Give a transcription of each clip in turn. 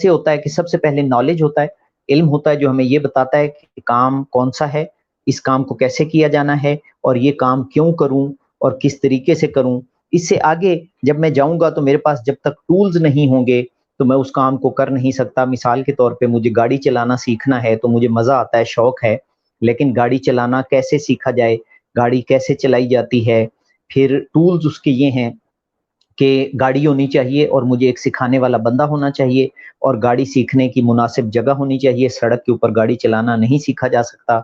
سے ہوتا ہے کہ سب سے پہلے نالج ہوتا ہے، علم ہوتا ہے جو ہمیں یہ بتاتا ہے کہ کام کون سا ہے، اس کام کو کیسے کیا جانا ہے اور یہ کام کیوں کروں اور کس طریقے سے کروں۔ اس سے آگے جب میں جاؤں گا تو میرے پاس جب تک ٹولز نہیں ہوں گے تو میں اس کام کو کر نہیں سکتا۔ مثال کے طور پہ مجھے گاڑی چلانا سیکھنا ہے تو مجھے مزہ آتا ہے، شوق ہے، لیکن گاڑی چلانا کیسے سیکھا جائے، گاڑی کیسے چلائی جاتی ہے، پھر ٹولز اس کے یہ ہیں کہ گاڑی ہونی چاہیے اور مجھے ایک سکھانے والا بندہ ہونا چاہیے، اور گاڑی سیکھنے کی مناسب جگہ ہونی چاہیے، سڑک کے اوپر گاڑی چلانا نہیں سیکھا جا سکتا۔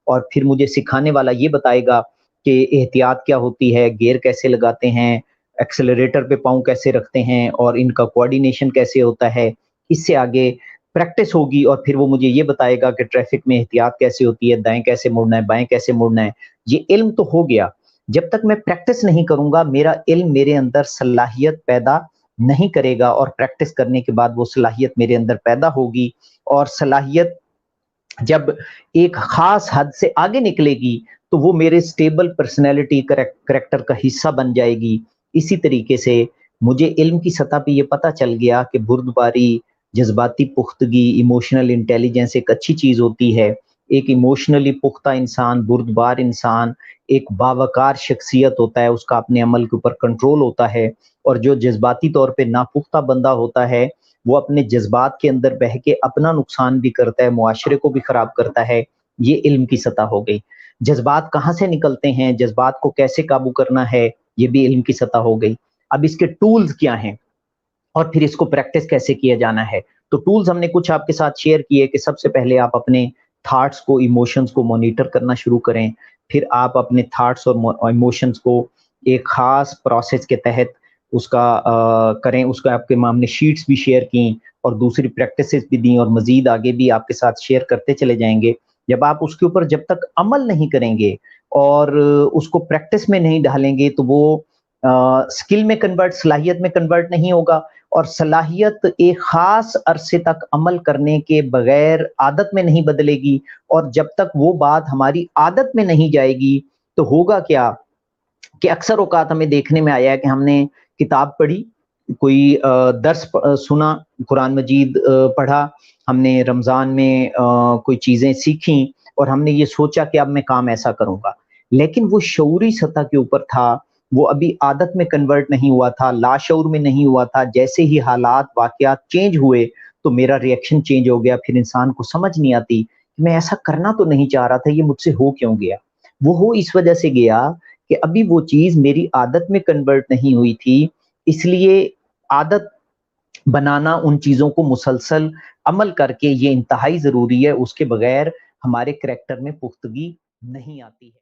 اور پھر مجھے سکھانے والا یہ بتائے گا کہ احتیاط کیا ہوتی ہے، گیئر کیسے لگاتے ہیں، ایکسلریٹر پہ پاؤں کیسے رکھتے ہیں اور ان کا کوآرڈینیشن کیسے ہوتا ہے۔ اس سے آگے پریکٹس ہوگی اور پھر وہ مجھے یہ بتائے گا کہ ٹریفک میں احتیاط کیسے ہوتی ہے، دائیں کیسے مڑنا ہے، بائیں کیسے مڑنا ہے۔ یہ علم تو ہو گیا۔ جب تک میں پریکٹس نہیں کروں گا میرا علم میرے اندر صلاحیت پیدا نہیں کرے گا، اور پریکٹس کرنے کے بعد وہ صلاحیت میرے اندر پیدا ہوگی، اور صلاحیت جب ایک خاص حد سے آگے نکلے گی تو وہ میرے سٹیبل پرسنالٹی کریکٹر کا حصہ بن جائے گی۔ اسی طریقے سے مجھے علم کی سطح پہ یہ پتا چل گیا کہ بردباری، جذباتی پختگی، ایموشنل انٹیلیجنس ایک اچھی چیز ہوتی ہے۔ ایک ایموشنلی پختہ انسان، بردبار انسان ایک باوقار شخصیت ہوتا ہے، اس کا اپنے عمل کے اوپر کنٹرول ہوتا ہے، اور جو جذباتی طور پہ ناپختہ بندہ ہوتا ہے وہ اپنے جذبات کے اندر بہہ کے اپنا نقصان بھی کرتا ہے، معاشرے کو بھی خراب کرتا ہے۔ یہ علم کی سطح ہو گئی۔ جذبات کہاں سے نکلتے ہیں، جذبات کو کیسے قابو کرنا ہے، یہ بھی علم کی سطح ہو گئی۔ اب اس کے ٹولز کیا ہیں اور پھر اس کو پریکٹس کیسے کیا جانا ہے۔ تو ٹولز ہم نے کچھ آپ کے ساتھ شیئر کیے کہ سب سے پہلے آپ اپنے تھاٹس کو، ایموشنز کو مانیٹر کرنا شروع کریں، پھر آپ اپنے تھاٹس اور ایموشنز کو ایک خاص پروسیس کے تحت اس کا کریں۔ اس کا آپ کے ہم نے شیٹس بھی شیئر کیں اور دوسری پریکٹسز بھی دیں، اور مزید آگے بھی آپ کے ساتھ شیئر کرتے چلے جائیں گے۔ جب آپ اس کے اوپر جب تک عمل نہیں کریں گے اور اس کو پریکٹس میں نہیں ڈالیں گے تو وہ اسکل میں کنورٹ، صلاحیت میں کنورٹ نہیں ہوگا، اور صلاحیت ایک خاص عرصے تک عمل کرنے کے بغیر عادت میں نہیں بدلے گی، اور جب تک وہ بات ہماری عادت میں نہیں جائے گی تو ہوگا کیا کہ اکثر اوقات ہمیں دیکھنے میں آیا ہے کہ ہم نے کتاب پڑھی، کوئی درس سنا، قرآن مجید پڑھا، ہم نے رمضان میں کوئی چیزیں سیکھیں اور ہم نے یہ سوچا کہ اب میں کام ایسا کروں گا، لیکن وہ شعوری سطح کے اوپر تھا، وہ ابھی عادت میں کنورٹ نہیں ہوا تھا، لاشعور میں نہیں ہوا تھا۔ جیسے ہی حالات، واقعات چینج ہوئے تو میرا ریئیکشن چینج ہو گیا۔ پھر انسان کو سمجھ نہیں آتی کہ میں ایسا کرنا تو نہیں چاہ رہا تھا، یہ مجھ سے ہو کیوں گیا۔ وہ ہو اس وجہ سے گیا کہ ابھی وہ چیز میری عادت میں کنورٹ نہیں ہوئی تھی، اس لیے عادت بنانا، ان چیزوں کو مسلسل عمل کر کے، یہ انتہائی ضروری ہے۔ اس کے بغیر ہمارے کریکٹر میں پختگی نہیں آتی ہے۔